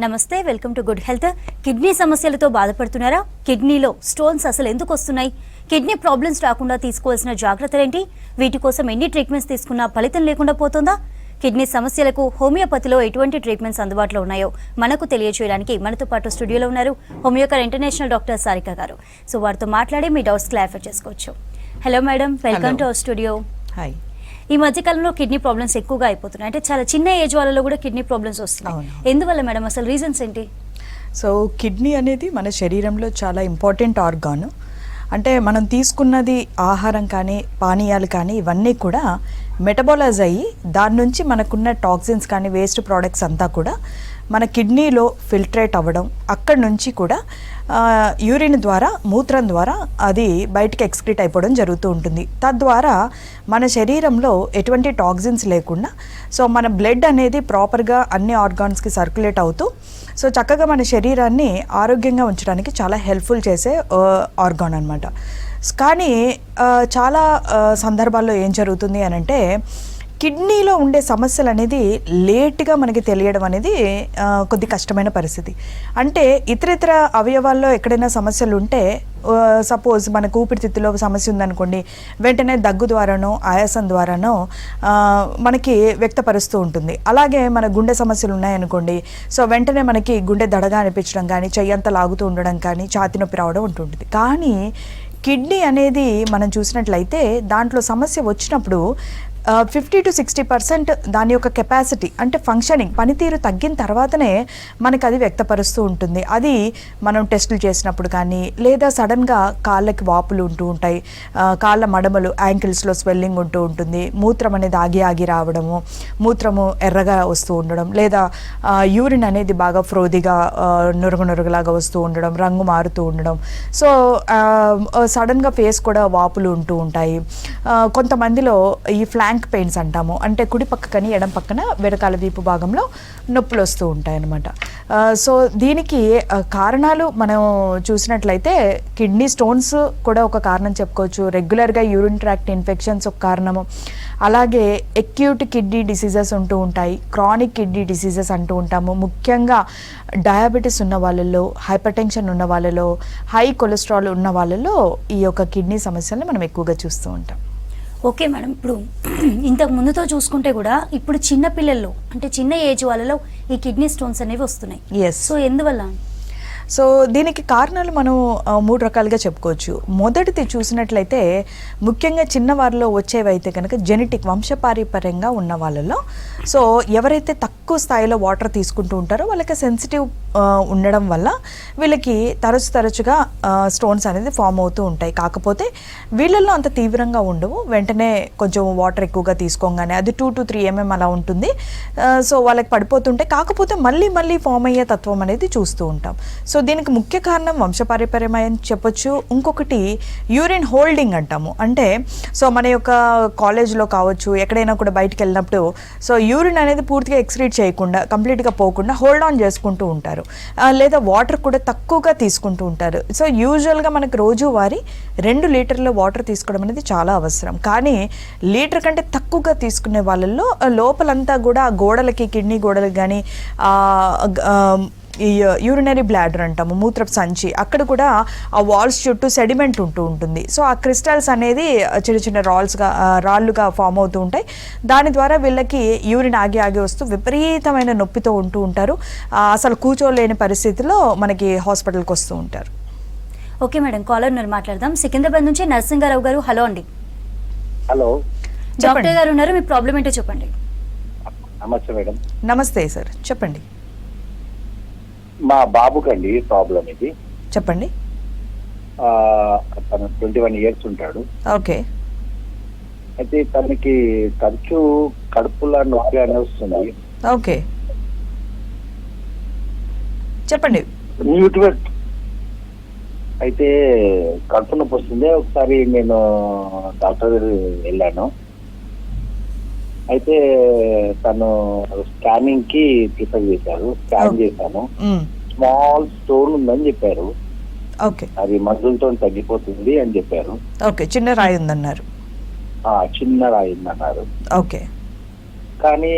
నమస్తే, welcome to good health. Kidney సమస్యలతో బాధపడుతున్నారా? కిడ్నీలో స్టోన్స్ అసలు ఎందుకు వస్తున్నాయి? కిడ్నీ ప్రాబ్లమ్స్ రాకుండా తీసుకోవాల్సిన జాగ్రత్తలు ఏంటి? వీటి కోసం ఎన్ని ట్రీట్మెంట్స్ తీసుకున్నా ఫలితం లేకుండా పోతుందా? కిడ్నీ సమస్యలకు హోమియోపతిలో ఎటువంటి ట్రీట్మెంట్స్ అందుబాటులో ఉన్నాయో మనకు తెలియజేయడానికి మనతో పాటు స్టూడియోలో ఉన్నారు హోమియోకేర్ ఇంటర్నేషనల్ డాక్టర్ సారిక గారు. సో వారితో మాట్లాడి మీ డౌట్స్ క్లారిఫై చేసుకోవచ్చు. Hello madam, welcome to our studio. Hi. ఈ మధ్యకాలంలో కిడ్నీ ప్రాబ్లమ్స్ ఎక్కువగా అయిపోతున్నాయి. అంటే చాలా చిన్న ఏజ్ వాళ్ళలో కూడా కిడ్నీ ప్రాబ్లమ్స్ వస్తున్నాయి. ఎందువల్ల మేడం? అసలు రీజన్స్ ఏంటి? సో కిడ్నీ అనేది మన శరీరంలో చాలా ఇంపార్టెంట్ ఆర్గాన్. అంటే మనం తీసుకున్నది ఆహారం కానీ పానీయాలు కానీ ఇవన్నీ కూడా మెటబాలైజ్ అయ్యి దాని నుంచి మనకున్న టాక్సిన్స్ కానీ వేస్ట్ ప్రోడక్ట్స్ అంతా కూడా మన కిడ్నీలో ఫిల్ట్రేట్ అవ్వడం, అక్కడి నుంచి కూడా యూరిన్ ద్వారా మూత్రం ద్వారా అది బయటికి ఎక్స్క్రీట్ అయిపోవడం జరుగుతూ ఉంటుంది. తద్వారా మన శరీరంలో ఎటువంటి టాక్సిన్స్ లేకుండా సో మన బ్లడ్ అనేది ప్రాపర్గా అన్ని ఆర్గాన్స్కి సర్క్యులేట్ అవుతూ సో చక్కగా మన శరీరాన్ని ఆరోగ్యంగా ఉంచడానికి చాలా హెల్ప్ఫుల్ చేసే ఆర్గాన్ అనమాట. కానీ చాలా సందర్భాల్లో ఏం జరుగుతుంది అని అంటే కిడ్నీలో ఉండే సమస్యలు అనేది లేట్గా మనకి తెలియడం అనేది కొద్ది కష్టమైన పరిస్థితి. అంటే ఇతర అవయవాల్లో ఎక్కడైనా సమస్యలు ఉంటే సపోజ్ మనకు ఊపిరితిత్తులో సమస్య ఉందనుకోండి, వెంటనే దగ్గు ద్వారానో ఆయాసం ద్వారానో మనకి వ్యక్తపరుస్తూ ఉంటుంది. అలాగే మన గుండె సమస్యలు ఉన్నాయనుకోండి, సో వెంటనే మనకి గుండె దడగా అనిపించడం కానీ, చెయ్యంతా లాగుతూ ఉండడం కానీ, ఛాతీ నొప్పి రావడం ఉంటుంటుంది. కానీ కిడ్నీ అనేది మనం చూసినట్లయితే దాంట్లో సమస్య వచ్చినప్పుడు 50 to 60% దాని యొక్క కెపాసిటీ అంటే ఫంక్షనింగ్ పనితీరు తగ్గిన తర్వాతనే మనకు అది వ్యక్తపరుస్తూ ఉంటుంది. అది మనం టెస్టులు చేసినప్పుడు కానీ, లేదా సడన్గా కాళ్ళకి వాపులు ఉంటూ ఉంటాయి, కాళ్ళ మడమలు యాంకిల్స్లో స్వెల్లింగ్ ఉంటూ ఉంటుంది, మూత్రం అనేది ఆగి రావడము, మూత్రము ఎర్రగా వస్తూ ఉండడం, లేదా యూరిన్ అనేది బాగా ఫ్రోదిగా నురుగులాగా వస్తూ ఉండడం, రంగు మారుతూ ఉండడం. సో సడన్గా ఫేస్ కూడా వాపులు ఉంటూ ఉంటాయి. కొంతమందిలో ఈ ఫ్లాంక్ పెయిన్స్ అంటాము, అంటే కుడి పక్కకని ఎడం పక్కన వెనకాల వీపు భాగంలో నొప్పులు వస్తూ ఉంటాయి అన్నమాట. సో దీనికి కారణాలు మనం చూసినట్లయితే కిడ్నీ స్టోన్స్ కూడా ఒక కారణం చెప్పుకోవచ్చు, రెగ్యులర్గా యూరిన్ ట్రాక్ట్ ఇన్ఫెక్షన్స్ ఒక కారణము, అలాగే అక్యూట్ కిడ్నీ డిసీజెస్ ఉంటూ ఉంటాయి, క్రానిక్ కిడ్నీ డిసీజెస్ అంటూ ఉంటాము. ముఖ్యంగా డయాబెటీస్ ఉన్న వాళ్ళలో, హైపర్ టెన్షన్ ఉన్న వాళ్ళలో, హై కొలెస్ట్రాల్ ఉన్న వాళ్ళలో ఈ యొక్క కిడ్నీ సమస్యలను మనం ఎక్కువగా చూస్తూ ఉంటాం. ఓకే మేడం, ఇప్పుడు ఇంతకు ముందుతో చూసుకుంటే కూడా ఇప్పుడు చిన్న పిల్లల్లో అంటే చిన్న ఏజ్ వాళ్ళలో ఈ కిడ్నీ స్టోన్స్ అనేవి వస్తున్నాయి. సో ఎందువల్ల? సో దీనికి కారణాలు మనం 3 రకాలుగా చెప్పుకోవచ్చు. మొదటిది చూసినట్లయితే ముఖ్యంగా చిన్నవారిలో వచ్చేవైతే కనుక జెనెటిక్ వంశపారంపర్యంగా ఉన్న వాళ్ళలో, సో ఎవరైతే తక్కువ స్థాయిలో వాటర్ తీసుకుంటూ ఉంటారో వాళ్ళకి సెన్సిటివ్ ఉండడం వల్ల వీళ్ళకి తరచుగా స్టోన్స్ అనేది ఫామ్ అవుతూ ఉంటాయి. కాకపోతే వీళ్ళల్లో అంత తీవ్రంగా ఉండవు, వెంటనే కొంచెం వాటర్ ఎక్కువగా తీసుకోగానే అది 2 to 3 mm అలా ఉంటుంది. సో వాళ్ళకి పడిపోతుంటాయి, కాకపోతే మళ్ళీ ఫామ్ అయ్యే తత్వం అనేది చూస్తూ ఉంటాం. సో దీనికి ముఖ్య కారణం వంశపారంపర్యమని చెప్పొచ్చు. ఇంకొకటి యూరిన్ హోల్డింగ్ అంటాము. అంటే సో మన యొక్క కాలేజ్లో కావచ్చు, ఎక్కడైనా కూడా బయటికి వెళ్ళినప్పుడు సో యూరిన్ అనేది పూర్తిగా ఎక్స్క్రీట్ చేయకుండా కంప్లీట్గా పోకుండా హోల్డ్ ఆన్ చేసుకుంటూ ఉంటారు, లేదా వాటర్ కూడా తక్కువగా తీసుకుంటూ ఉంటారు. సో యూజువల్గా మనకు రోజువారీ 2 లీటర్ల వాటర్ తీసుకోవడం అనేది చాలా అవసరం. కానీ లీటర్ కంటే తక్కువగా తీసుకునే వాళ్ళల్లో లోపలంతా కూడా గోడలకి, కిడ్నీ గోడలకి కానీ ఈ యూరినరీ బ్లాడర్ అంటాము, మూత్రపు సంచి, అక్కడ కూడా ఆ వాల్స్ చుట్టూ సెడిమెంట్ ఉంటూ ఉంటుంది. సో ఆ క్రిస్టల్స్ అనేది చిన్న రాళ్ళుగా ఫామ్ అవుతూ ఉంటాయి. దాని ద్వారా వీళ్ళకి యూరిన్ ఆగి వస్తూ విపరీతమైన నొప్పితో ఉంటూ ఉంటారు. అసలు కూర్చోలేని పరిస్థితిలో మనకి హాస్పిటల్కి వస్తూ ఉంటారు. ఓకే మేడం, కాలర్ ఉన్నారు, మాట్లాడదాం. సికింద్రాబాద్ నుంచి నరసింగారావు గారు. హలో అండి. హలో, డాక్టర్ గారు ఉన్నారు, మీ ప్రాబ్లం ఏంటో చెప్పండి. నమస్తే మేడం. నమస్తే సార్, చెప్పండి. మా బాబుకండి ప్రాబ్లం ఇది. చెప్పండి. తను 21 years ఉంటాడు. ఓకే. అయితే తనకి తరచు కడుపులో నొప్పి అని వస్తుంది. ఓకే, చెప్పండి. న్యూట్రివెట్ అయితే కడుపు నొప్పి వస్తుంది. ఒకసారి నేను డాక్టర్ దగ్గర వెళ్ళాను. అయితే తను స్కానింగ్ కి ప్రిఫర్ చేశారు. స్కాన్ చేశాను, స్మాల్ స్టోన్ ఉందని చెప్పారు. అది మందులతో తగ్గిపోతుంది అని చెప్పారు. ఓకే, చిన్న రాయి ఉందన్నారు. చిన్న రాయి ఉందన్నారు. ఓకే. కానీ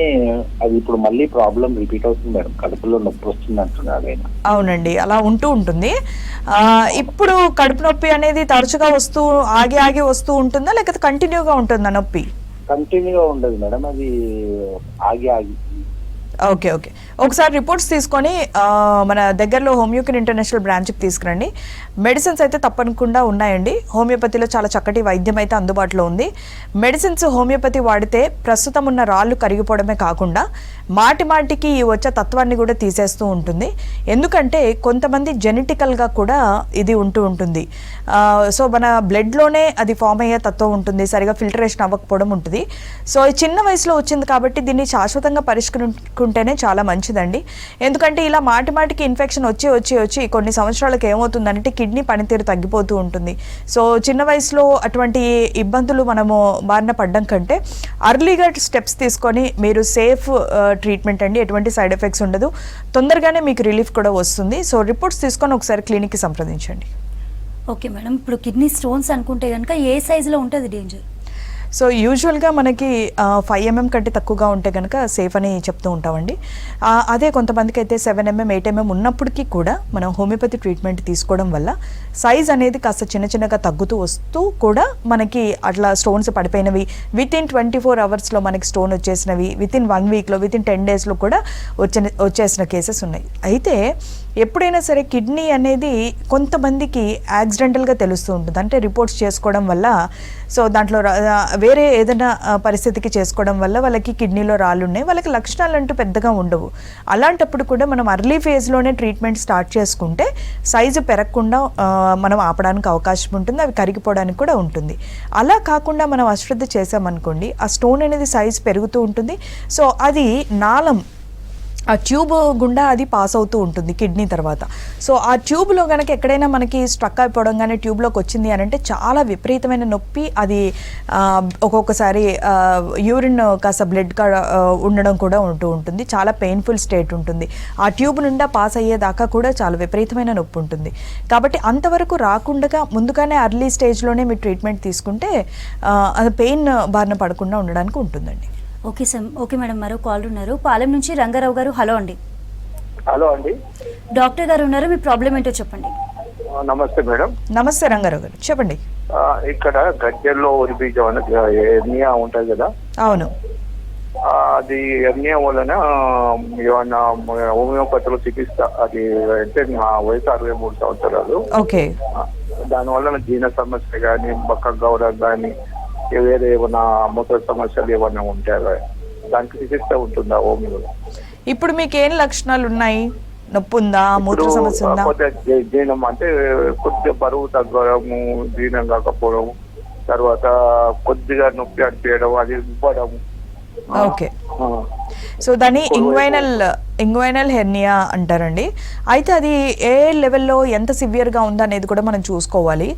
అది ఇప్పుడు మళ్ళీ ప్రాబ్లం రిపీట్ అవుతుంది మేడం. కడుపులో నొప్పి వస్తుంది అంటున్నారు ఆయన. అవునండి, అలా ఉంటూ ఉంటుంది. ఇప్పుడు కడుపు నొప్పి అనేది తరచుగా వస్తూ ఆగి ఆగి వస్తూ ఉంటుందా, లేకపోతే కంటిన్యూగా ఉంటుందా నొప్పి? కంటిన్యూగా ఉండదు మేడం, అది ఆగి ఆగి. ఓకే ఓకే, ఒకసారి రిపోర్ట్స్ తీసుకొని మన దగ్గరలో హోమియోకెన్ ఇంటర్నేషనల్ బ్రాంచ్కి తీసుకురండి. మెడిసిన్స్ అయితే తప్పకుండా ఉన్నాయండి. హోమియోపతిలో చాలా చక్కటి వైద్యం అయితే అందుబాటులో ఉంది. మెడిసిన్స్ హోమియోపతి వాడితే ప్రస్తుతం ఉన్న రాళ్ళు కరిగిపోవడమే కాకుండా మాటి మాటికి వచ్చే తత్వాన్ని కూడా తీసేస్తూ ఉంటుంది. ఎందుకంటే కొంతమంది జెనెటికల్గా కూడా ఇది ఉంటూ ఉంటుంది. సో మన బ్లడ్లోనే అది ఫామ్ అయ్యే తత్వం ఉంటుంది, సరిగా ఫిల్టరేషన్ అవ్వకపోవడం ఉంటుంది. సో ఈ చిన్న వయసులో వచ్చింది కాబట్టి దీన్ని శాశ్వతంగా పరిష్కరించుకుంటేనే చాలా మంచిదండి. ఎందుకంటే ఇలా మాటి మాటికి ఇన్ఫెక్షన్ వచ్చి కొన్ని సంవత్సరాలకు ఏమవుతుందంటే కిడ్నీ పనితీరు తగ్గిపోతూ ఉంటుంది. సో చిన్న వయసులో అటువంటి ఇబ్బందులు మనము బారిన పడ్డం కంటే అర్లీగా స్టెప్స్ తీసుకొని మీరు సేఫ్ ట్రీట్మెంట్ అండి, ఎటువంటి సైడ్ ఎఫెక్ట్స్ ఉండదు, తొందరగానే మీకు రిలీఫ్ కూడా వస్తుంది. సో రిపోర్ట్స్ తీసుకొని ఒకసారి క్లినిక్కి సంప్రదించండి. ఓకే మేడం, ఇప్పుడు కిడ్నీ స్టోన్స్ అనుకుంటే కనుక ఏ సైజులో ఉంటుంది డేంజర్? సో యూజువల్గా మనకి 5 mm కంటే తక్కువగా ఉంటే కనుక సేఫ్ అని చెప్తూ ఉంటామండి. అదే కొంతమందికి అయితే 7 mm 8 mm ఉన్నప్పటికీ కూడా మనం హోమియోపతి ట్రీట్మెంట్ తీసుకోవడం వల్ల సైజ్ అనేది కాస్త చిన్నగా తగ్గుతూ వస్తూ కూడా మనకి అట్లా స్టోన్స్ పడిపోయినవి వితిన్ 24 అవర్స్లో మనకి స్టోన్ వచ్చేసినవి, వితిన్ 1 వీక్లో, వితిన్ 10 డేస్లో కూడా వచ్చేసిన కేసెస్ ఉన్నాయి. అయితే ఎప్పుడైనా సరే కిడ్నీ అనేది కొంతమందికి యాక్సిడెంటల్గా తెలుస్తూ ఉంటుంది. అంటే రిపోర్ట్స్ చేసుకోవడం వల్ల, సో దాంట్లో వేరే ఏదైనా పరిస్థితికి చేసుకోవడం వల్ల వాళ్ళకి కిడ్నీలో రాళ్ళు ఉన్నాయి, వాళ్ళకి లక్షణాలు అంటూ పెద్దగా ఉండవు. అలాంటప్పుడు కూడా మనం అర్లీ ఫేజ్లోనే ట్రీట్మెంట్ స్టార్ట్ చేసుకుంటే సైజు పెరగకుండా మనం ఆపడానికి అవకాశం ఉంటుంది, అవి కరిగిపోవడానికి కూడా ఉంటుంది. అలా కాకుండా మనం అశ్రద్ధ చేసామనుకోండి, ఆ స్టోన్ అనేది సైజు పెరుగుతూ ఉంటుంది. సో అది నాళం, ఆ ట్యూబ్ గుండా అది పాస్ అవుతూ ఉంటుంది కిడ్నీ తర్వాత. సో ఆ ట్యూబ్లో కనుక ఎక్కడైనా మనకి స్ట్రక్ అయిపోవడం కానీ ట్యూబ్లోకి వచ్చింది అని అంటే చాలా విపరీతమైన నొప్పి, అది ఒక్కొక్కసారి యూరిన్ కాస్త బ్లడ్ ఉండడం కూడా ఉంటూ ఉంటుంది, చాలా పెయిన్ఫుల్ స్టేట్ ఉంటుంది. ఆ ట్యూబ్ నుండా పాస్ అయ్యేదాకా కూడా చాలా విపరీతమైన నొప్పి ఉంటుంది. కాబట్టి అంతవరకు రాకుండా ముందుగానే అర్లీ స్టేజ్లోనే మీరు ట్రీట్మెంట్ తీసుకుంటే అది పెయిన్ బారిన పడకుండా ఉండడానికి ఉంటుందండి. ఓకే సార్, ఓకే మేడం, మరో కాల్ ఉన్నారు పాలెం నుంచి. రంగారావు గారు, హలో అండి. హలో అండి, డాక్టర్ గారు ఉన్నారు, మీ ప్రాబ్లం ఏంటో చెప్పండి. నమస్తే మేడం. నమస్తే రంగారావు గారు, చెప్పండి. ఇక్కడ గజ్జల్లో ఒరి బీజం అనేది ఎర్నియా ఉంటుంది కదా. అవును. అది ఎర్నియా వలన ఏమన్నా హోమియోపతిలో చికిత్స, అది అంటే నా వయసు 63 సంవత్సరాలు. ఓకే. దాని వలన జీర్ణ సమస్య కానీ, బక్క గౌరవ కానీ, వేరే ఏమైనా మూత్ర సమస్యలు ఏమైనా ఉంటాయా, దానికి చికిత్స ఉంటుందా హోమియోలో? ఇప్పుడు మీకు ఏం లక్షణాలు ఉన్నాయి? నొప్పి ఉందా, మూత్ర సమస్య ఉందా? జీర్ణం అంటే కొద్దిగా బరువు తగ్గడము, జీర్ణం కాకపోవడం, తర్వాత కొద్దిగా నొప్పి అనిపించడం, అది ఇవ్వడం. ఓకే. సో దాన్ని ఇంగ్వైనల్ హెర్నియా అంటారండి. అయితే అది ఏ లెవెల్లో ఎంత సివియర్గా ఉందనేది కూడా మనం చూసుకోవాలి.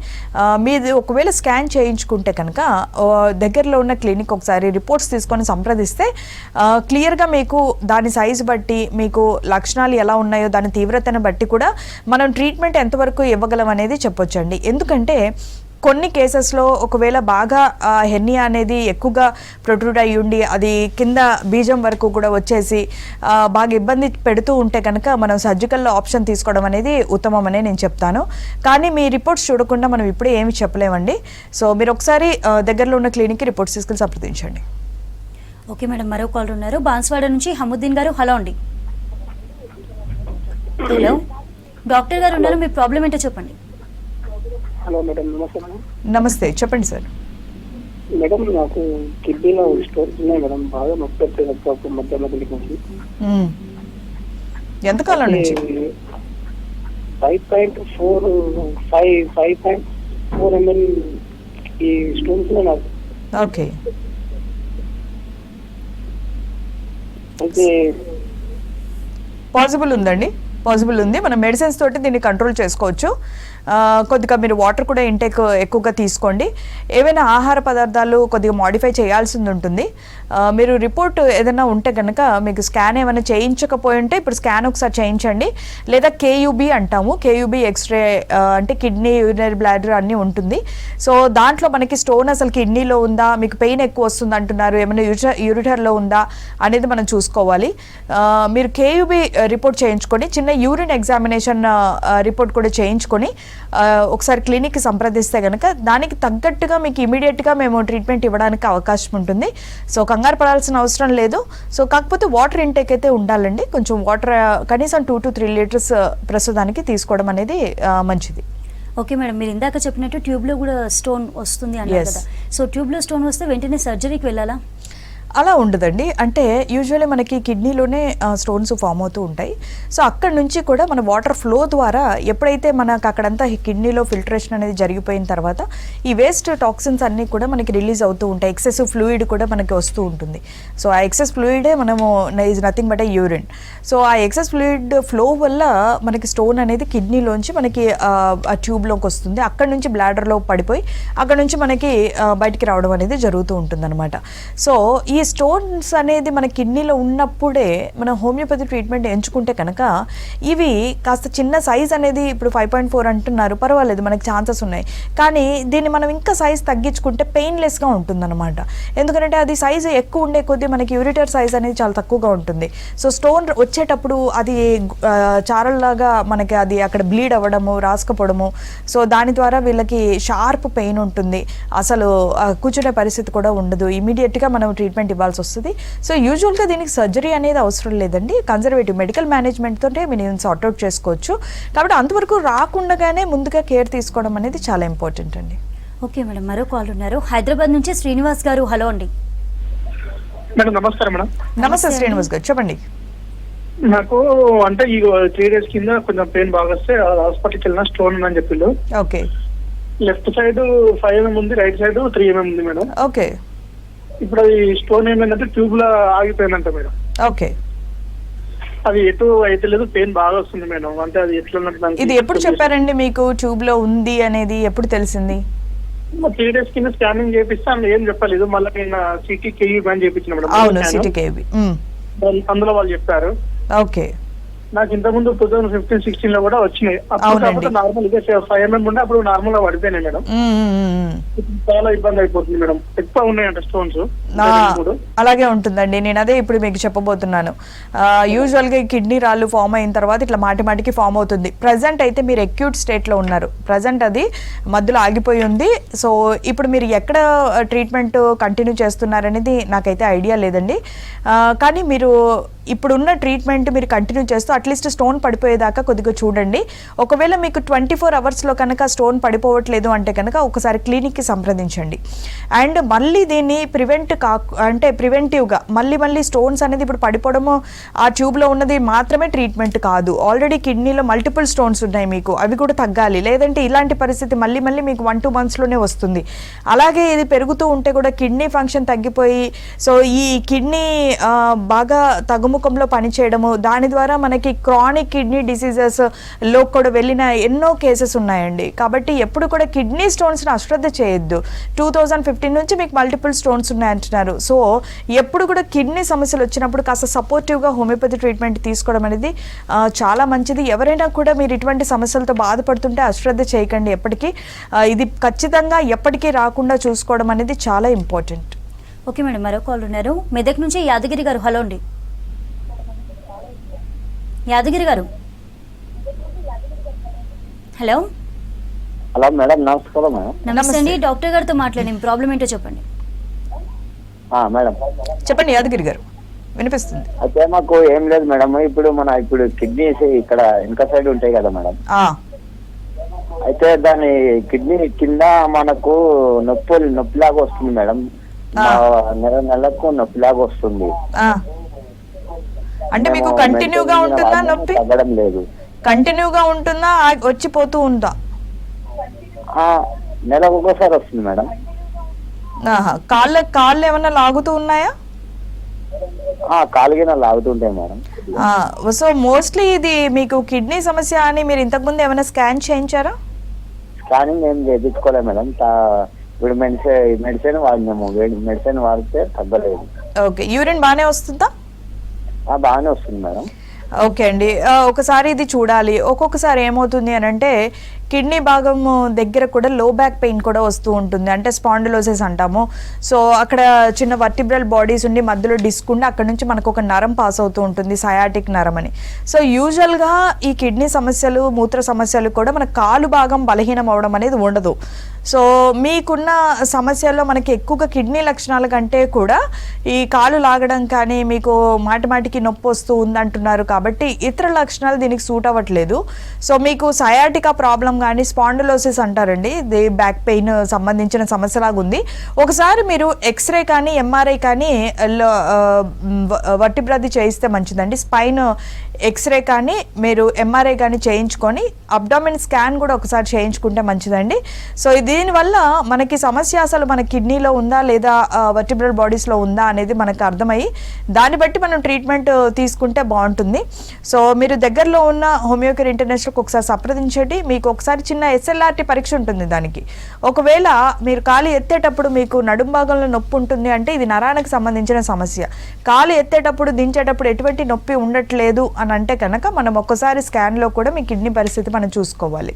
మీది ఒకవేళ స్కాన్ చేయించుకుంటే కనుక దగ్గరలో ఉన్న క్లినిక్ ఒకసారి రిపోర్ట్స్ తీసుకొని సంప్రదిస్తే క్లియర్గా మీకు దాని సైజు బట్టి, మీకు లక్షణాలు ఎలా ఉన్నాయో దాని తీవ్రతను బట్టి కూడా మనం ట్రీట్మెంట్ ఎంతవరకు ఇవ్వగలం అనేది చెప్పొచ్చండి. ఎందుకంటే కొన్ని కేసెస్లో ఒకవేళ బాగా హెర్నియా అనేది ఎక్కువగా ప్రొట్రూడ్ అయ్యి ఉండి అది కింద బీజం వరకు కూడా వచ్చేసి బాగా ఇబ్బంది పెడుతూ ఉంటే కనుక మనం సర్జికల్లో ఆప్షన్ తీసుకోవడం అనేది ఉత్తమమనే నేను చెప్తాను. కానీ మీ రిపోర్ట్స్ చూడకుండా మనం ఇప్పుడే ఏమి చెప్పలేమండి. సో మీరు ఒకసారి దగ్గరలో ఉన్న క్లినిక్కి రిపోర్ట్స్ తీసుకుని సంప్రదించండి. ఓకే మేడం, మరో కాల్ ఉన్నారు బాన్స్వాడ నుంచి. హముద్దీన్ గారు, హలో అండి. హలో, డాక్టర్ గారు ఉన్నారు, మీ ప్రాబ్లం ఏంటో చెప్పండి. హలో మేడం, నమస్తే మేడం. నమస్తే, చెప్పండి సార్. మేడం నాకు కిడ్నీలో స్టోన్స్ ఉన్నాయి మేడం, బాగా నొప్పి వచ్చేది మధ్య నుంచి. ఎంతకాలం నుంచి? 5.4 ml ఈ స్టోన్స్ నాకు. ఓకే. అయితే పాసిబుల్ ఉందండి? పాసిబుల్ ఉంది. మనం మెడిసిన్స్ తోటి దీన్ని కంట్రోల్ చేసుకోవచ్చు. కొద్దిగా మీరు వాటర్ కూడా ఇంటేక్ ఎక్కువగా తీసుకోండి. ఏవైనా ఆహార పదార్థాలు కొద్దిగా మాడిఫై చేయాల్సింది ఉంటుంది. మీరు రిపోర్ట్ ఏదైనా ఉంటే కనుక మీకు స్కాన్ ఏమైనా చేయించకపోయి ఉంటే ఇప్పుడు స్కాన్ ఒకసారి చేయించండి. లేదా కేయూబీ అంటాము, కేయూబీ ఎక్స్రే అంటే కిడ్నీ, యూరినరీ బ్లాడర్ అన్నీ ఉంటుంది. సో దాంట్లో మనకి స్టోన్ అసలు కిడ్నీలో ఉందా, మీకు పెయిన్ ఎక్కువ వస్తుంది అంటున్నారు, ఏమైనా యూరిటర్లో ఉందా అనేది మనం చూసుకోవాలి. మీరు కేయూబీ రిపోర్ట్ చేయించుకొని చిన్న యూరిన్ ఎగ్జామినేషన్ రిపోర్ట్ కూడా చేయించుకొని ఒకసారి క్లినిక్కి సంప్రదిస్తే కనుక దానికి తగ్గట్టుగా మీకు ఇమీడియట్గా మేము ట్రీట్మెంట్ ఇవ్వడానికి అవకాశం ఉంటుంది. సో కంగారు పడాల్సిన అవసరం లేదు. సో కాకపోతే వాటర్ ఇంటేక్ అయితే ఉండాలండి. కొంచెం వాటర్ కనీసం 2 to 3 లీటర్స్ ప్రస్తుతానికి తీసుకోవడం అనేది మంచిది. ఓకే మేడం, మీరు ఇందాక చెప్పినట్టు ట్యూబ్లో కూడా స్టోన్ వస్తుంది అన్నారు కదా. సో ట్యూబ్లో స్టోన్ వస్తే వెంటనే సర్జరీకి వెళ్ళాలా? అలా ఉండదండి. అంటే యూజువల్లీ మనకి కిడ్నీలోనే స్టోన్స్ ఫామ్ అవుతూ ఉంటాయి. సో అక్కడ నుంచి కూడా మన వాటర్ ఫ్లో ద్వారా ఎప్పుడైతే మనకు అక్కడంతా కిడ్నీలో ఫిల్టరేషన్ అనేది జరిగిపోయిన తర్వాత ఈ వేస్ట్ టాక్సిన్స్ అన్నీ కూడా మనకి రిలీజ్ అవుతూ ఉంటాయి. ఎక్సెసివ్ ఫ్లూయిడ్ కూడా మనకి వస్తూ ఉంటుంది. సో ఆ ఎక్సెస్ ఫ్లూయిడే మనము is nothing but urine. So ఆ ఎక్సెస్ ఫ్లూయిడ్ ఫ్లో వల్ల మనకి స్టోన్ అనేది కిడ్నీలోంచి మనకి ఆ ట్యూబ్లోకి వస్తుంది. అక్కడ నుంచి బ్లాడర్లో పడిపోయి అక్కడ నుంచి మనకి బయటికి రావడం అనేది జరుగుతూ ఉంటుంది అనమాట. సో ఈ స్టోన్స్ అనేది మన కిడ్నీలో ఉన్నప్పుడే మనం హోమియోపతి ట్రీట్మెంట్ ఎంచుకుంటే కనుక ఇవి కాస్త చిన్న సైజ్ అనేది ఇప్పుడు 5.4 అంటున్నారు, పర్వాలేదు, మనకి ఛాన్సెస్ ఉన్నాయి. కానీ దీన్ని మనం ఇంకా సైజ్ తగ్గించుకుంటే పెయిన్లెస్గా ఉంటుందన్నమాట. ఎందుకంటే అది సైజు ఎక్కువ ఉండే కొద్దీ మనకి యూరిటర్ సైజ్ అనేది చాలా తక్కువగా ఉంటుంది. సో స్టోన్ వచ్చేటప్పుడు అది చారల్లాగా మనకి అది అక్కడ బ్లీడ్ అవ్వడము, రాసుకపోవడము, సో దాని ద్వారా వీళ్ళకి షార్ప్ పెయిన్ ఉంటుంది. అసలు కూర్చునే పరిస్థితి కూడా ఉండదు. ఇమీడియట్గా మనం ట్రీట్మెంట్ ఇవ్వాల్సి వస్తుంది. సో యూజువల్గా దీనికి సర్జరీ అనేది అవసరం లేదండి. కన్జర్వేటివ్ మెడికల్ మేనేజ్మెంట్ తోటే మీరు సార్ట్అవుట్ చేసుకోవచ్చు. కాబట్టి అంతవరకు రాకుండానే ముందుగా కేర్ తీసుకోవడం అనేది చాలా ఇంపార్టెంట్ అండి. ఓకే మేడం, మరో కాల్ ఉన్నారు హైదరాబాద్ నుంచి. శ్రీనివాస్ గారు, హలో అండి. మేడం నమస్కారం మేడం. నమస్తే శ్రీనివాస్ గారు, చెప్పండి. నాకు అంటే ఈ 3 days కింద కొంచెం పెయిన్ బాగా వస్తే హాస్పిటల్కి వెళ్ళిన స్టోన్ ఉందని చెప్పిండు. ఓకే. లెఫ్ట్ సైడ్ 5 mm ఉంది, రైట్ సైడ్ 3 mm ఉంది మేడం. ఓకే. ఇప్పుడు ఈ స్టోన్ ఏమైందంటే ట్యూబ్ లో ఆగిపోయిందంట మేడం. ఓకే. అది ఎటు అయితే లేదు, పెయిన్ బాగా వస్తుంది మేడం. అంటే అది ఎట్లా ఉన్నట్టు. ఇది ఎప్పుడు చెప్పారండి మీకు ట్యూబ్ లో ఉంది అనేది? ఎప్పుడు తెలిసింది? 3 days కింద స్కానింగ్ చేపిస్తే అందులో ఏం చెప్పలేదు. మళ్ళీ నేను సిటీ కేఈ బ్యాన్ చేయించిన మేడం. అవును, సిటీ కేబీ. అందులో వాళ్ళు చెప్పారు. ఓకే. నాకు ఇంతకుముందు 2015-16 లో కూడా వచ్చినాయి. అప్పుడు నార్మల్ 5 mm ఉండే, అప్పుడు నార్మల్ గా పడిపోయినాయి మేడం. చాలా ఇబ్బంది అయిపోతుంది మేడం. ఎక్కువ ఉన్నాయంట స్టోన్స్. అలాగే ఉంటుందండి. నేను అదే ఇప్పుడు మీకు చెప్పబోతున్నాను. యూజువల్ గా కిడ్నీ రాళ్ళు ఫామ్ అయిన తర్వాత ఇట్లా మాటికి ఫామ్ అవుతుంది. ప్రజెంట్ అయితే మీరు అక్యూట్ స్టేట్ లో ఉన్నారు. ప్రజెంట్ అది మధ్యలో ఆగిపోయి ఉంది. సో ఇప్పుడు మీరు ఎక్కడ ట్రీట్మెంట్ కంటిన్యూ చేస్తున్నారనేది నాకైతే ఐడియా లేదండి. కానీ మీరు ఇప్పుడున్న ట్రీట్మెంట్ మీరు కంటిన్యూ చేస్తూ అట్లీస్ట్ స్టోన్ పడిపోయేదాకా కొద్దిగా చూడండి. ఒకవేళ మీకు 24 అవర్స్లో కనుక స్టోన్ పడిపోవట్లేదు అంటే కనుక ఒకసారి క్లినిక్కి సంప్రదించండి. అండ్ మళ్ళీ దీన్ని ప్రివెంటివ్గా మళ్ళీ స్టోన్స్ అనేది ఇప్పుడు పడిపోవడము ఆ ట్యూబ్లో ఉన్నది మాత్రమే ట్రీట్మెంట్ కాదు. ఆల్రెడీ కిడ్నీలో మల్టిపుల్ స్టోన్స్ ఉన్నాయి మీకు, అవి కూడా తగ్గాలి. లేదంటే ఇలాంటి పరిస్థితి మళ్ళీ మీకు 1-2 monthsలోనే వస్తుంది. అలాగే ఇది పెరుగుతూ ఉంటే కూడా కిడ్నీ ఫంక్షన్ తగ్గిపోయి సో ఈ కిడ్నీ బాగా తగ్గుముఖంలో పనిచేయడము, దాని ద్వారా మనకి క్రానిక్ కిడ్నీ డిసీజెస్ లో కూడా వెళ్ళిన ఎన్నో కేసెస్ ఉన్నాయండి. కాబట్టి ఎప్పుడు కూడా కిడ్నీ స్టోన్స్ని అశ్రద్ధ చేయొద్దు. 2015 నుంచి మీకు మల్టిపుల్ స్టోన్స్ ఉన్నాయంటున్నారు. సో ఎప్పుడు కూడా కిడ్నీ సమస్యలు వచ్చినప్పుడు కాస్త సపోర్టివ్గా హోమియోపతి ట్రీట్మెంట్ తీసుకోవడం అనేది చాలా మంచిది. ఎవరైనా కూడా మీరు ఇటువంటి సమస్యలతో బాధపడుతుంటే అశ్రద్ధ చేయకండి. ఎప్పటికీ ఇది ఖచ్చితంగా ఎప్పటికీ రాకుండా చూసుకోవడం అనేది చాలా ఇంపార్టెంట్. ఓకే మేడం, మరో కాల్ ఉన్నారు మెదక్ నుంచి. యాదగిరి గారు, హలో అండి. యాదగిరి గారు, హలో. హలో మేడం, నమస్కారం మేడం. నమస్తే అండి, డాక్టర్ గారితో మాట్లాడండి. ప్రాబ్లం ఏంటో చెప్పండి. మేడం చెప్పండి యాదగిరి గారు, వినిపిస్తుంది. అయితే మాకు ఏం లేదు మేడం, ఇప్పుడు కిడ్నీస్ ఇక్కడ వెనక సైడ్ ఉంటాయి కదా మేడం. అయితే దాని కిడ్నీ కింద మనకు నొప్పిలాగా వస్తుంది మేడం. నెలకు నొప్పిలాగా వస్తుంది. అంటే మీకు కంటిన్యూగా ఉంటుందా నొప్పి? తగ్గడం లేదు. కంటిన్యూగా ఉంటుందా, వచ్చిపోతూ ఉందా? నెలకు ఒకసారి వస్తుంది మేడం. కాళ్ళు ఏమన్నా లాగుతూ ఉన్నాయా? కాలుగిన లాగుతుంటాయి మేడం. సో మోస్ట్లీ ఇది మీకు కిడ్నీ సమస్య అని మీరు ఇంతకుముందు ఏమైనా స్కాన్ చేయించారా? స్కానింగ్ ఏం చేయించుకోలేదు మేడం. ఇప్పుడు మెడిసిన్ వాడినాము, మెడిసిన్ వాడితే తగ్గలేదు. ఓకే, యూరిన్ బాగానే వస్తుందా? బాగానే వస్తుంది మేడం. ఓకే అండి, ఒకసారి ఇది చూడాలి. ఒక్కొక్కసారి ఏమవుతుంది అని అంటే కిడ్నీ భాగం దగ్గర కూడా లో బ్యాక్ పెయిన్ కూడా వస్తూ ఉంటుంది, అంటే స్పాండిలోసిస్ అంటాము. సో అక్కడ చిన్న వర్టిబ్రల్ బాడీస్ ఉండి మధ్యలో డిస్క్ ఉండి అక్కడ నుంచి మనకు ఒక నరం పాస్ అవుతూ ఉంటుంది, సయాటిక్ నరం అని. సో యూజువల్గా ఈ కిడ్నీ సమస్యలు, మూత్ర సమస్యలు కూడా మన కాలు భాగం బలహీనం అవడం అనేది ఉండదు. సో మీకున్న సమస్యల్లో మనకి ఎక్కువగా కిడ్నీ లక్షణాల కంటే కూడా ఈ కాలు లాగడం కానీ మీకు మాటిమాటికి నొప్పి వస్తూ ఉందంటున్నారు కాబట్టి ఇతర లక్షణాలు దీనికి సూట్ అవ్వట్లేదు. సో మీకు సయాటికా ప్రాబ్లం కానీ స్పాండిలోసిస్ అంటారండి, ఇది బ్యాక్ పెయిన్ సంబంధించిన సమస్యలాగా ఉంది. ఒకసారి మీరు ఎక్స్రే కానీ ఎంఆర్ఐ కానీ వర్టిబ్రది చేయిస్తే మంచిదండి. స్పైన్ ఎక్స్రే కానీ మీరు ఎంఆర్ఐ కానీ చేయించుకొని అబ్డామిన్ స్కాన్ కూడా ఒకసారి చేయించుకుంటే మంచిదండి. సో దీనివల్ల మనకి సమస్య అసలు మన కిడ్నీలో ఉందా లేదా వర్టిబ్రల్ బాడీస్లో ఉందా అనేది మనకు అర్థమయ్యి దాన్ని బట్టి మనం ట్రీట్మెంట్ తీసుకుంటే బాగుంటుంది. సో మీరు దగ్గరలో ఉన్న హోమియోకేర్ ఇంటర్నేషనల్కి ఒకసారి సంప్రదించండి. మీకు ఒకసారి చిన్న ఎస్ఎల్ఆర్టీ పరీక్ష ఉంటుంది దానికి. ఒకవేళ మీరు కాలు ఎత్తేటప్పుడు మీకు నడుం భాగంలో నొప్పి ఉంటుంది అంటే ఇది నరానికి సంబంధించిన సమస్య. కాలు ఎత్తేటప్పుడు దించేటప్పుడు ఎటువంటి నొప్పి ఉండట్లేదు అని అంటే కనుక మనం ఒక్కసారి స్కాన్లో కూడా మీ కిడ్నీ పరిస్థితి మనం చూసుకోవాలి.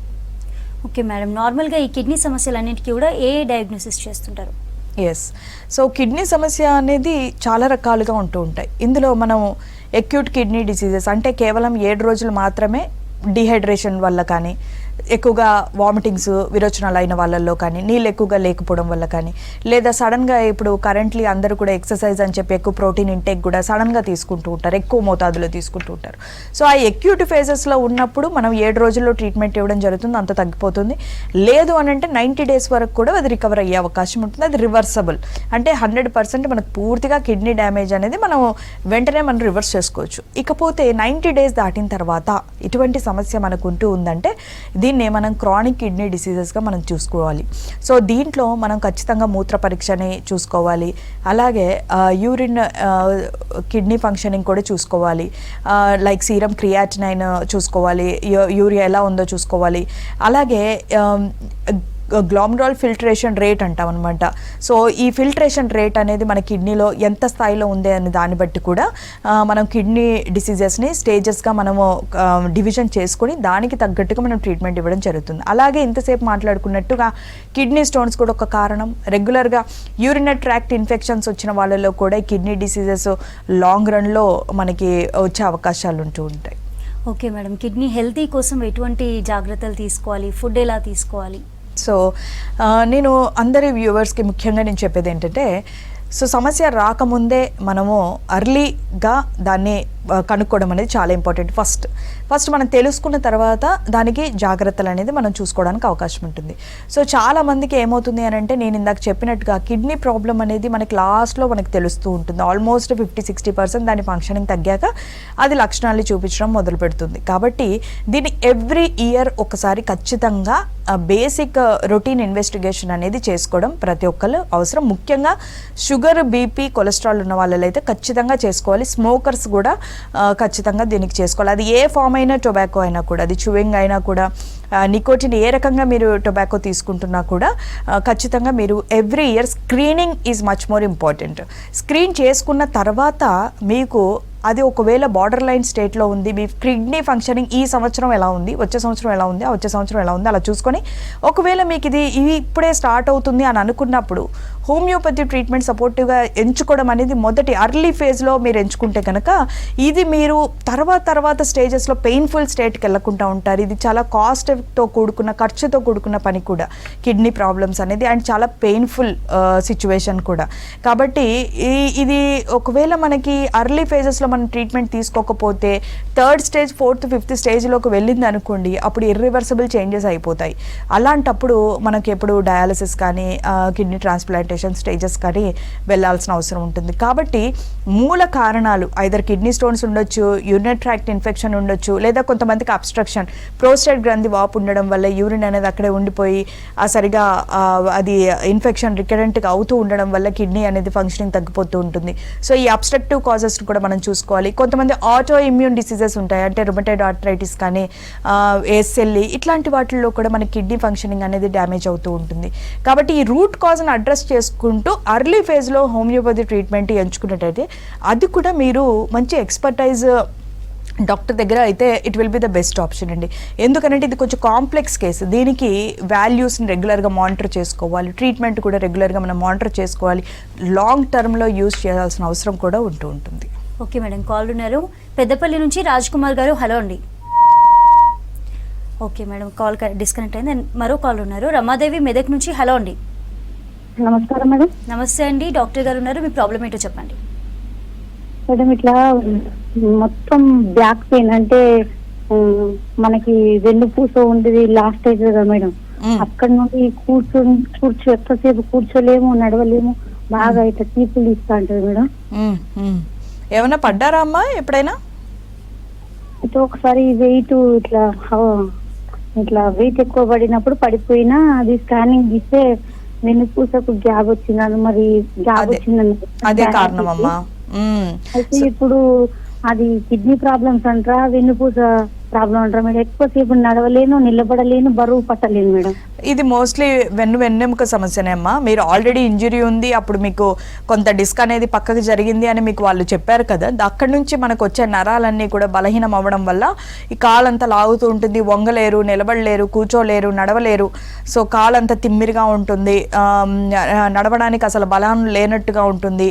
ఓకే మేడం, నార్మల్గా ఈ కిడ్నీ సమస్యలన్నిటికీ కూడా ఏ డయాగ్నోసిస్ చేస్తుంటారు? ఎస్, సో కిడ్నీ సమస్య అనేది చాలా రకాలుగా ఉంటూ ఉంటాయి. ఇందులో మనం అక్యూట్ కిడ్నీ డిసీజెస్ అంటే కేవలం 7 రోజులు మాత్రమే డిహైడ్రేషన్ వల్ల కానీ, ఎక్కువగా వామిటింగ్స్ విరోచనాలు అయిన వాళ్ళల్లో కానీ, నీళ్ళు ఎక్కువగా లేకపోవడం వల్ల కానీ, లేదా సడన్గా ఇప్పుడు కరెంట్లీ అందరూ కూడా ఎక్సర్సైజ్ అని చెప్పి ఎక్కువ ప్రోటీన్ ఇంటేక్ కూడా సడన్గా తీసుకుంటూ ఉంటారు, ఎక్కువ మోతాదులో తీసుకుంటూ ఉంటారు. సో ఆ అక్యూట్ ఫేజెస్లో ఉన్నప్పుడు మనం 7 రోజుల్లో ట్రీట్మెంట్ ఇవ్వడం జరుగుతుంది, అంత తగ్గిపోతుంది. లేదు అని అంటే 90 డేస్ వరకు కూడా అది రికవర్ అయ్యే అవకాశం ఉంటుంది. అది రివర్సబుల్, అంటే 100% మనకు పూర్తిగా కిడ్నీ డ్యామేజ్ అనేది మనం వెంటనే మనం రివర్స్ చేసుకోవచ్చు. ఇకపోతే 90 డేస్ దాటిన తర్వాత ఇటువంటి సమస్య మనకు ఉంటూ ఉందంటే దీన్నే మనం క్రానిక్ కిడ్నీ డిసీజెస్గా మనం చూసుకోవాలి. సో దీంట్లో మనం ఖచ్చితంగా మూత్ర పరీక్షని చూసుకోవాలి, అలాగే యూరిన్ కిడ్నీ ఫంక్షనింగ్ కూడా చూసుకోవాలి, లైక్ సీరం క్రియాటినైన్ చూసుకోవాలి, యూరియా ఎలా ఉందో చూసుకోవాలి, అలాగే గ్లోమరులార్ ఫిల్టరేషన్ రేట్ అంటాం అనమాట. సో ఈ ఫిల్టరేషన్ రేట్ అనేది మన కిడ్నీలో ఎంత స్థాయిలో ఉంది అనే దాన్ని బట్టి కూడా మనం కిడ్నీ డిసీజెస్ని స్టేజెస్గా మనము డివిజన్ చేసుకొని దానికి తగ్గట్టుగా మనం ట్రీట్మెంట్ ఇవ్వడం జరుగుతుంది. అలాగే ఇంతసేపు మాట్లాడుకున్నట్టుగా కిడ్నీ స్టోన్స్ కూడా ఒక కారణం. రెగ్యులర్గా యూరినరీ ట్రాక్ట్ ఇన్ఫెక్షన్స్ వచ్చిన వాళ్ళలో కూడా ఈ కిడ్నీ డిసీజెస్ లాంగ్ రన్లో మనకి వచ్చే అవకాశాలు ఉంటూ ఉంటాయి. ఓకే మేడం, కిడ్నీ హెల్తీ కోసం ఎటువంటి జాగ్రత్తలు తీసుకోవాలి, ఫుడ్ ఎలా తీసుకోవాలి? సో నేను అందరి వ్యూవర్స్కి ముఖ్యంగా నేను చెప్పేది ఏంటంటే, సో సమస్య రాకముందే మనము అర్లీగా దాన్ని కనుక్కోవడం అనేది చాలా ఇంపార్టెంట్. ఫస్ట్ మనం తెలుసుకున్న తర్వాత దానికి జాగ్రత్తలు అనేది మనం చూసుకోవడానికి అవకాశం ఉంటుంది. సో చాలా మందికి ఏమవుతుంది అని అంటే, నేను ఇందాక చెప్పినట్టుగా కిడ్నీ ప్రాబ్లం అనేది మనకి లాస్ట్లో మనకి తెలుస్తూ ఉంటుంది. ఆల్మోస్ట్ 50-60% దాని ఫంక్షనింగ్ తగ్గాక అది లక్షణాలు చూపించడం మొదలు పెడుతుంది. కాబట్టి దీన్ని ఎవ్రీ ఇయర్ ఒకసారి ఖచ్చితంగా బేసిక్ రొటీన్ ఇన్వెస్టిగేషన్ అనేది చేసుకోవడం ప్రతి ఒక్కరు అవసరం. ముఖ్యంగా షుగర్, బీపీ, కొలెస్ట్రాల్ ఉన్న వాళ్ళలో అయితే ఖచ్చితంగా చేసుకోవాలి. స్మోకర్స్ కూడా ఖచ్చితంగా దీనికి చేసుకోవాలి. అది ఏ ఫామ్ అయినా, టొబాకో అయినా కూడా, అది చూయింగ్ అయినా కూడా, నికోటిన్ ఏ రకంగా మీరు టొబాకో తీసుకుంటున్నా కూడా ఖచ్చితంగా మీరు every year screening is much more important. Screen చేసుకున్న తర్వాత మీకు అది ఒకవేళ బార్డర్ లైన్ స్టేట్లో ఉంది, మీ కిడ్నీ ఫంక్షనింగ్ ఈ సంవత్సరం ఎలా ఉంది, వచ్చే సంవత్సరం ఎలా ఉంది, వచ్చే సంవత్సరం ఎలా ఉంది, అలా చూసుకొని ఒకవేళ మీకు ఇది ఇప్పుడే స్టార్ట్ అవుతుంది అని అనుకున్నప్పుడు హోమియోపతి ట్రీట్మెంట్ సపోర్టివ్గా ఎంచుకోవడం అనేది మొదటి అర్లీ ఫేజ్లో మీరు ఎంచుకుంటే కనుక ఇది మీరు తర్వాత స్టేజెస్లో పెయిన్ఫుల్ స్టేట్కి వెళ్ళకుండా ఉంటారు. ఇది చాలా కాస్ట్తో కూడుకున్న, ఖర్చుతో కూడుకున్న పని కూడా కిడ్నీ ప్రాబ్లమ్స్ అనేది, అండ్ చాలా పెయిన్ఫుల్ సిచ్యువేషన్ కూడా. కాబట్టి ఇది ఒకవేళ మనకి అర్లీ ఫేజెస్లో మనం ట్రీట్మెంట్ తీసుకోకపోతే 3rd స్టేజ్ 4th 5th స్టేజ్లోకి వెళ్ళింది అనుకోండి, అప్పుడు ఇర్రివర్సిబుల్ చేంజెస్ అయిపోతాయి. అలాంటప్పుడు మనకి ఎప్పుడు డయాలసిస్ కానీ కిడ్నీ ట్రాన్స్ప్లాంటేషన్ స్టేజెస్ కానీ వెళ్ళాల్సిన అవసరం ఉంటుంది. కాబట్టి మూల కారణాలు ఐదర్ కిడ్నీ స్టోన్స్ ఉండొచ్చు, యూరినరీ ట్రాక్ట్ ఇన్ఫెక్షన్ ఉండొచ్చు, లేదా కొంతమందికి అబ్స్ట్రక్షన్ ప్రోస్టేట్ గ్రంథి వాపు ఉండడం వల్ల యూరిన్ అనేది అక్కడే ఉండిపోయి సరిగా అది ఇన్ఫెక్షన్ రికరెంట్గా అవుతూ ఉండడం వల్ల కిడ్నీ అనేది ఫంక్షనింగ్ తగ్గిపోతూ ఉంటుంది. సో ఈ అబ్స్ట్రక్టివ్ కాజెస్ కూడా మనం చూసుకోవాలి. కొంతమంది ఆటో ఇమ్యూన్ డిసీజెస్ ఉంటాయి, అంటే రుమటైడ్ ఆర్థరైటిస్ కానీ ఏఎస్ఎల్ఈ ఇట్లాంటి వాటిల్లో కూడా మన కిడ్నీ ఫంక్షనింగ్ అనేది డ్యామేజ్ అవుతూ ఉంటుంది. కాబట్టి ఈ రూట్ కాజ్ని అడ్రస్ చేసుకుంటూ అర్లీ ఫేజ్లో హోమియోపతి ట్రీట్మెంట్ ఎంచుకున్నట్టయితే అది కూడా మీరు మంచి ఎక్స్పర్టైజ్ డాక్టర్ దగ్గర అయితే it will be the best option అండి. ఎందుకంటే ఇది కొంచెం కాంప్లెక్స్ కేసు, దీనికి వాల్యూస్ని రెగ్యులర్గా మానిటర్ చేసుకోవాలి, ట్రీట్మెంట్ కూడా రెగ్యులర్గా మనం మానిటర్ చేసుకోవాలి, లాంగ్ టర్మ్లో యూజ్ చేయాల్సిన అవసరం కూడా ఉంటూ ఉంటుంది. ఓకే మేడం, కాల్ ఉన్నారు పెద్దపల్లి నుంచి రాజ్ కుమార్ గారు. హలో అండి. ఓకే మేడం, కాల్ డిస్కనెక్ట్ అయింది. మరో కాల్ ఉన్నారు రమాదేవి మెదక్ నుంచి. హలో అండి. నమస్కారం మేడం. నమస్తే అండి, డాక్టర్ గారు ఉన్నారు, మీ ప్రాబ్లం ఏంటో చెప్పండి. మేడం ఇట్లా మొత్తం బ్యాక్ పెయిన్, అంటే మనకి వెన్నుపూస ఉండేది లాస్ట్ స్టేజ్ కదా మేడం, అక్కడ నుండి ఎక్కువసేపు కూర్చోలేము, నడవలేము, బాగా ఇట్లా తీపులు ఇస్తా ఉంటుంది మేడం. ఏమన్నా పడ్డారా అమ్మా ఎప్పుడైనా? అయితే ఒకసారి వెయిట్ ఇట్లా వెయిట్ ఎక్కువ పడినప్పుడు పడిపోయినా, అది స్కానింగ్ ఇస్తే వెన్నుపూసకు గ్యాప్ వచ్చిందని, మరి గ్యాప్ వచ్చిందని అదే కారణం అమ్మా. అయితే ఇప్పుడు అది కిడ్నీ ప్రాబ్లమ్స్ అంటారా, వెన్నుపూస ప్రాబ్లం అంటారా మేడం? ఎక్కువసేపు నడవలేను, నిలబడలేను, బరువు పట్టలేను మేడం. ఇది మోస్ట్లీ వెన్నెముక సమస్యనే అమ్మా. మీరు ఆల్రెడీ ఇంజరీ ఉంది, అప్పుడు మీకు కొంత డిస్క్ అనేది పక్కకు జరిగింది అని మీకు వాళ్ళు చెప్పారు కదా, అక్కడి నుంచి మనకు వచ్చే నరాలన్నీ కూడా బలహీనం అవ్వడం వల్ల ఈ కాలంతా లాగుతూ ఉంటుంది, వంగలేరు, నిలబడలేరు, కూర్చోలేరు, నడవలేరు. సో కాలంతా తిమ్మిరిగా ఉంటుంది, నడవడానికి అసలు బలం లేనట్టుగా ఉంటుంది.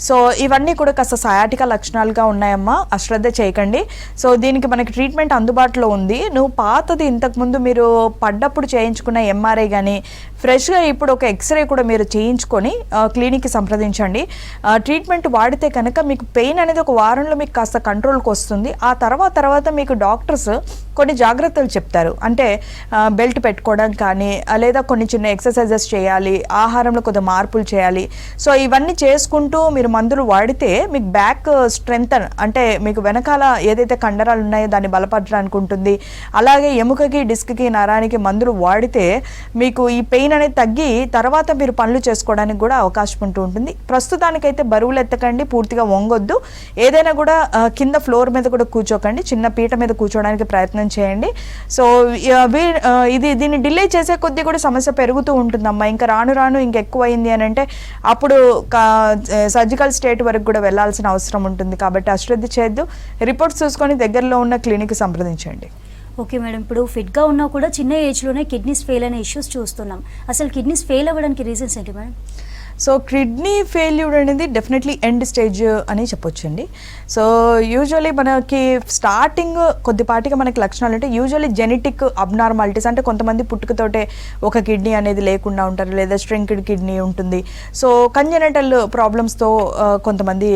సో ఇవన్నీ కూడా కాస్త సయాటికా లక్షణాలుగా ఉన్నాయమ్మా, అశ్రద్ధ చేయకండి. సో దీనికి మనకి ట్రీట్మెంట్ అందుబాటులో ఉంది. నువ్వు పాతది ఇంతకుముందు మీరు పడ్డప్పుడు చేయించుకున్న ఎంఆర్ఐ కానీ ఫ్రెష్గా ఇప్పుడు ఒక ఎక్స్రే కూడా మీరు చేయించుకొని క్లినిక్కి సంప్రదించండి. ట్రీట్మెంట్ వాడితే కనుక మీకు పెయిన్ అనేది ఒక వారంలో మీకు కాస్త కంట్రోల్కి వస్తుంది. ఆ తర్వాత మీకు డాక్టర్స్ కొన్ని జాగ్రత్తలు చెప్తారు, అంటే బెల్ట్ పెట్టుకోవడం కానీ, లేదా కొన్ని చిన్న ఎక్సర్సైజెస్ చేయాలి, ఆహారంలో కొద్దిగా మార్పులు చేయాలి. సో ఇవన్నీ చేసుకుంటూ మీరు మందులు వాడితే మీకు బ్యాక్ స్ట్రెంగ్త్, అంటే మీకు వెనకాల ఏదైతే కండరాలు ఉన్నాయో దాన్ని బలపరచడానికి ఉంటుంది. అలాగే ఎముకకి, డిస్క్కి, నరానికి మందులు వాడితే మీకు ఈ పెయిన్ అనేది తగ్గి తర్వాత మీరు పనులు చేసుకోవడానికి కూడా అవకాశం ఉంటూ ఉంటుంది. ప్రస్తుతానికైతే బరువులు ఎత్తకండి, పూర్తిగా వంగొద్దు, ఏదైనా కూడా కింద ఫ్లోర్ మీద కూడా కూర్చోకండి, చిన్న పీట మీద కూర్చోడానికి ప్రయత్నం చేయండి. సో దీన్ని డిలే చేసే కొద్దీ కూడా సమస్య పెరుగుతూ ఉంటుందమ్మా. ఇంకా రాను ఇంకా ఎక్కువ అయింది అని అంటే అప్పుడు సర్జికల్ స్టేట్ వరకు కూడా వెళ్లాల్సిన అవసరం ఉంటుంది. కాబట్టి అశ్రద్ధ చేయొద్దు, రిపోర్ట్స్ చూసుకొని దగ్గరలో ఉన్న క్లినిక్ సంప్రదించండి. ఓకే మేడం, ఇప్పుడు ఫిట్గా ఉన్నా కూడా చిన్న ఏజ్లోనే కిడ్నీస్ ఫెయిల్ అనే ఇష్యూస్ చూస్తున్నాం. అసలు కిడ్నీస్ ఫెయిల్ అవ్వడానికి రీజన్స్ ఏంటి మేడం? సో కిడ్నీ ఫెయిల్యూర్ అనేది డెఫినెట్లీ ఎండ్ స్టేజ్ అని చెప్పొచ్చండి. సో యూజువలీ మనకి స్టార్టింగ్ కొద్దిపాటిగా మనకి లక్షణాలు అంటే యూజువల్లీ జెనెటిక్ అబ్నార్మాలిటీస్, అంటే కొంతమంది పుట్టుకతోటే ఒక కిడ్నీ అనేది లేకుండా ఉంటారు, లేదా స్ట్రింక్డ్ కిడ్నీ ఉంటుంది. సో కంజెనిటల్ ప్రాబ్లమ్స్తో కొంతమంది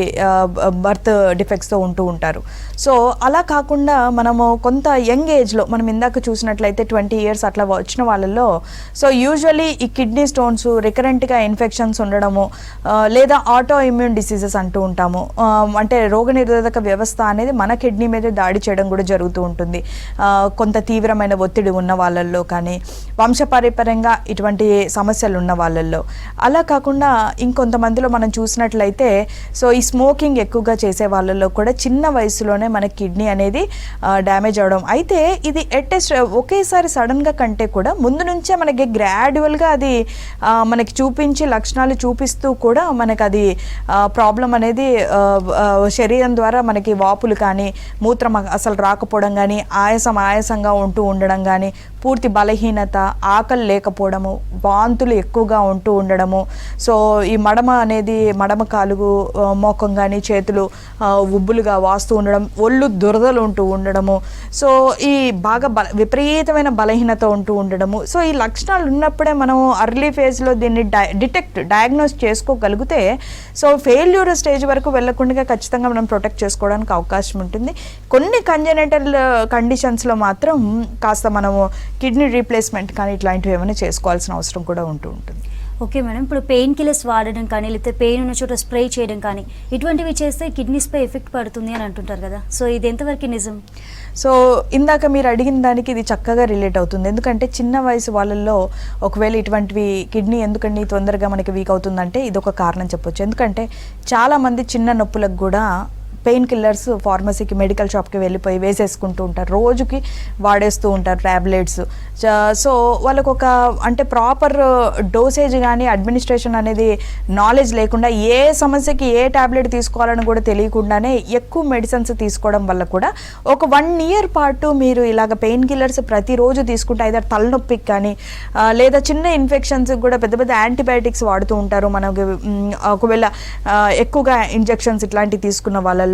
బర్త్ డిఫెక్ట్స్తో ఉంటూ ఉంటారు. సో అలా కాకుండా మనము కొంత యంగ్ ఏజ్లో మనం ఇందాక చూసినట్లయితే 20 years అట్లా వచ్చిన వాళ్ళల్లో సో యూజువల్లీ ఈ కిడ్నీ స్టోన్స్, రికరెంట్గా ఇన్ఫెక్షన్స్ ఉండడము, లేదా ఆటో ఇమ్యూన్ డిసీజెస్ అంటూ ఉంటాము, అంటే రోగనిరోధక వ్యవస్థ అనేది మన కిడ్నీ మీద దాడి చేయడం కూడా జరుగుతూ ఉంటుంది. కొంత తీవ్రమైన ఒత్తిడి ఉన్న వాళ్ళల్లో కానీ, వంశపారంపర్యంగా ఇటువంటి సమస్యలు ఉన్న వాళ్ళల్లో. అలా కాకుండా ఇంకొంతమందిలో మనం చూసినట్లయితే సో ఈ స్మోకింగ్ ఎక్కువగా చేసే వాళ్ళల్లో కూడా చిన్న వయసులోనే మన కిడ్నీ అనేది డ్యామేజ్ అవడం. అయితే ఇది ఒకేసారి సడన్గా కంటే కూడా ముందు నుంచే మనకి గ్రాడ్యువల్గా అది మనకి చూపించి లక్షణాలు చూపిస్తూ కూడా మనకు అది ప్రాబ్లం అనేది శరీరం ద్వారా మనకి వాపులు కానీ, మూత్రం అసలు రాకపోవడం కానీ, ఆయాసంగా ఉంటూ ఉండడం కానీ, పూర్తి బలహీనత, ఆకలి లేకపోవడము, వాంతులు ఎక్కువగా ఉంటూ ఉండడము. సో ఈ మడమ కాలుగు, మోకం కానీ, చేతులు ఉబ్బులుగా వాస్తూ ఉండడం, ఒళ్ళు దురదలు ఉంటూ ఉండడము. సో ఈ బాగా విపరీతమైన బలహీనత ఉంటూ ఉండడము. సో ఈ లక్షణాలు ఉన్నప్పుడే మనం అర్లీ ఫేజ్లో దీన్ని డయాగ్నోస్ చేసుకోగలిగితే సో ఫెయిల్యూర్ స్టేజ్ వరకు వెళ్ళకుండా ఖచ్చితంగా మనం ప్రొటెక్ట్ చేసుకోవడానికి అవకాశం ఉంటుంది. కొన్ని కంజెనిటల్ కండిషన్స్లో మాత్రం కాస్త మనము కిడ్నీ రీప్లేస్మెంట్ కానీ ఇట్లాంటివి ఏమైనా చేసుకోవాల్సిన అవసరం కూడా ఉంటుంది. ఓకే మేడం, ఇప్పుడు పెయిన్ కిల్లర్స్ వాడడం కానీ లేకపోతే పెయిన్ ఉన్న చోట స్ప్రే చేయడం కానీ ఇటువంటివి చేస్తే కిడ్నీస్పై ఎఫెక్ట్ పడుతుంది అని అంటుంటారు కదా, సో ఇది ఎంతవరకు నిజం? సో ఇందాక మీరు అడిగిన దానికి ఇది చక్కగా రిలేట్ అవుతుంది. ఎందుకంటే చిన్న వయసు వాళ్ళల్లో ఒకవేళ ఇటువంటివి కిడ్నీ ఎందుకండి తొందరగా మనకి వీక్ అవుతుందంటే ఇది ఒక కారణం చెప్పొచ్చు. ఎందుకంటే చాలామంది చిన్న నొప్పులకు కూడా పెయిన్ కిల్లర్స్ ఫార్మసీకి మెడికల్ షాప్కి వెళ్ళిపోయి వేసేసుకుంటూ ఉంటారు, రోజుకి వాడేస్తూ ఉంటారు ట్యాబ్లెట్స్. సో వాళ్ళకు ఒక అంటే ప్రాపర్ డోసేజ్ కానీ అడ్మినిస్ట్రేషన్ అనేది నాలెడ్జ్ లేకుండా ఏ సమస్యకి ఏ ట్యాబ్లెట్ తీసుకోవాలని కూడా తెలియకుండానే ఎక్కువ మెడిసిన్స్ తీసుకోవడం వల్ల కూడా ఒక 1 year పాటు మీరు ఇలాగ పెయిన్ కిల్లర్స్ ప్రతిరోజు తీసుకుంటే అయితే తలనొప్పికి కానీ లేదా చిన్న ఇన్ఫెక్షన్స్ కూడా పెద్ద పెద్ద యాంటీబయాటిక్స్ వాడుతూ ఉంటారు. మనకి ఒకవేళ ఎక్కువగా ఇంజెక్షన్స్ ఇట్లాంటివి తీసుకున్న వాళ్ళ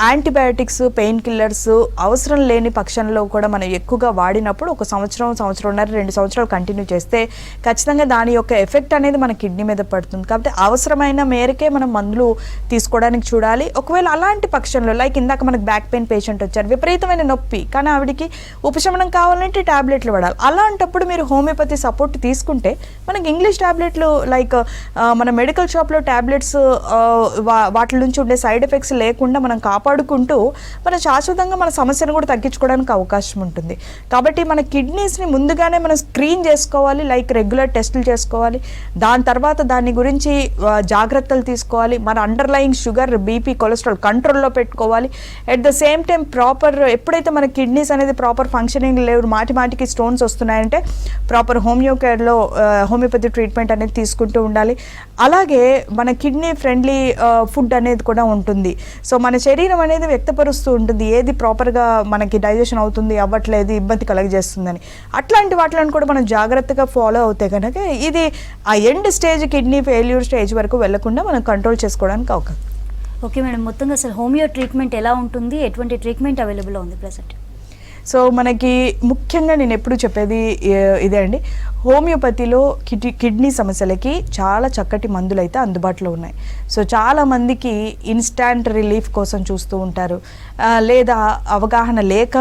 యాంటీబయాటిక్స్ పెయిన్ కిల్లర్స్ అవసరం లేని పక్షంలో కూడా మనం ఎక్కువగా వాడినప్పుడు ఒక సంవత్సరంన్నర 2 సంవత్సరాలు కంటిన్యూ చేస్తే ఖచ్చితంగా దాని యొక్క ఎఫెక్ట్ అనేది మన కిడ్నీ మీద పడుతుంది. కాబట్టి అవసరమైన మేరకే మనం మందులు తీసుకోవడానికి చూడాలి. ఒకవేళ అలాంటి పక్షంలో లైక్ ఇందాక మనకు బ్యాక్ పెయిన్ పేషెంట్ వచ్చారు, విపరీతమైన నొప్పి కానీ ఆవిడికి ఉపశమనం కావాలంటే ట్యాబ్లెట్లు వాడాలి. అలాంటప్పుడు మీరు హోమియోపతి సపోర్ట్ తీసుకుంటే మనకి ఇంగ్లీష్ ట్యాబ్లెట్లు లైక్ మన మెడికల్ షాప్లో ట్యాబ్లెట్స్ వాటి నుంచి ఉండే సైడ్ ఎఫెక్ట్స్ లేకుండా మనం కాపాడుకుంటూ మనం శాశ్వతంగా మన సమస్యను కూడా తగ్గించుకోవడానికి అవకాశం ఉంటుంది. కాబట్టి మన కిడ్నీస్ని ముందుగానే మనం స్క్రీన్ చేసుకోవాలి, లైక్ రెగ్యులర్ టెస్టులు చేసుకోవాలి. దాని తర్వాత దాని గురించి జాగ్రత్తలు తీసుకోవాలి. మన అండర్లయింగ్ షుగర్, బీపీ, కొలెస్ట్రాల్ కంట్రోల్లో పెట్టుకోవాలి. At the same time proper ఎప్పుడైతే మన కిడ్నీస్ అనేది ప్రాపర్ ఫంక్షనింగ్ లేవు, మాటికి స్టోన్స్ వస్తున్నాయంటే ప్రాపర్ హోమియోకేర్లో హోమియోపతి ట్రీట్మెంట్ అనేది తీసుకుంటూ ఉండాలి. అలాగే మన కిడ్నీ ఫ్రెండ్లీ ఫుడ్ అనేది కూడా ఉంటుంది. సో మన శరీరం అనేది వ్యక్తపరుస్తూ ఉంటుంది ఏది ప్రాపర్గా మనకి డైజెషన్ అవుతుంది, అవ్వట్లేదు, ఇబ్బంది కలగజేస్తుందని. అట్లాంటి వాటిని కూడా మనం జాగ్రత్తగా ఫాలో అవుతే కనుక ఇది ఆ end stage kidney failure stage వరకు వెళ్లకుండా మనం కంట్రోల్ చేసుకోవడానికి అవకాశం. ఓకే మేడం, మొత్తంగా అసలు హోమియో ట్రీట్మెంట్ ఎలా ఉంటుంది, ఎటువంటి ట్రీట్మెంట్ అవైలబుల్ ఉంది ప్రెసెంట్? సో మనకి ముఖ్యంగా నేను ఎప్పుడు చెప్పేది ఇదే అండి, హోమియోపతిలో కిడ్నీ సమస్యలకి చాలా చక్కటి మందులు అయితే అందుబాటులో ఉన్నాయి. సో చాలామందికి ఇన్స్టాంట్ రిలీఫ్ కోసం చూస్తూ ఉంటారు, లేదా అవగాహన లేక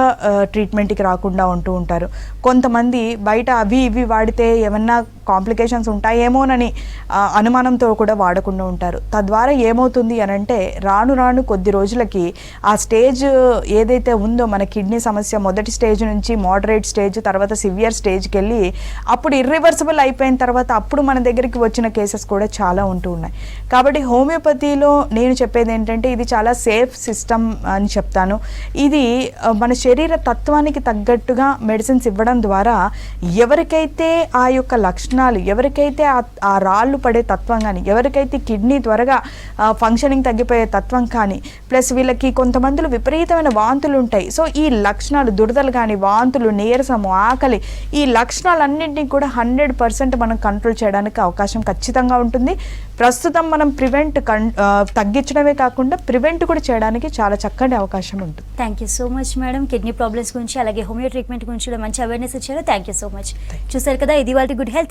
ట్రీట్మెంట్కి రాకుండా ఉంటూ ఉంటారు. కొంతమంది బయట అవి ఇవి వాడితే ఏమన్నా కాంప్లికేషన్స్ ఉంటాయేమోనని అనుమానంతో కూడా వాడకుండా ఉంటారు. తద్వారా ఏమవుతుంది అని అంటే రాను కొద్ది రోజులకి ఆ స్టేజ్ ఏదైతే ఉందో మన కిడ్నీ సమస్య మొదటి స్టేజ్ నుంచి మోడరేట్ స్టేజ్ తర్వాత సివియర్ స్టేజ్కి వెళ్ళి అప్పుడు ఇర్రివర్సిబుల్ అయిపోయిన తర్వాత అప్పుడు మన దగ్గరికి వచ్చిన కేసెస్ కూడా చాలా ఉంటూ ఉన్నాయి. కాబట్టి హోమియోపతిలో నేను చెప్పేది ఏంటంటే ఇది చాలా సేఫ్ సిస్టమ్ అని చెప్తాను. ఇది మన శరీర తత్వానికి తగ్గట్టుగా మెడిసిన్స్ ఇవ్వడం ద్వారా ఎవరికైతే ఆ యొక్క లక్షణాలు, ఎవరికైతే ఆ రాళ్ళు పడే తత్వం కానీ, ఎవరికైతే కిడ్నీ త్వరగా ఫంక్షనింగ్ తగ్గిపోయే తత్వం కానీ, ప్లస్ వీళ్ళకి కొంతమందిలో విపరీతమైన వాంతులు ఉంటాయి. సో ఈ లక్షణాలు దురదలు కానీ, వాంతులు, నీరసము, ఆకలి, ఈ లక్షణాలన్నింటినీ కూడా 100% మనం కంట్రోల్ చేయడానికి అవకాశం ఖచ్చితంగా ఉంటుంది. ప్రస్తుతం మనం తగ్గించడమే కాకుండా ప్రివెంట్ కూడా చేయడానికి చాలా చక్కటి అవకాశం ఉంటుంది. Thank you so much madam, kidney problems గురించి అలాగే హోమియో ట్రీట్మెంట్ గురించి కూడా మంచి అవేర్నెస్ ఇచ్చారు. Thank you so much. చూసారు కదా, ఇది వాళ్ళ గుడ్ హెల్త్.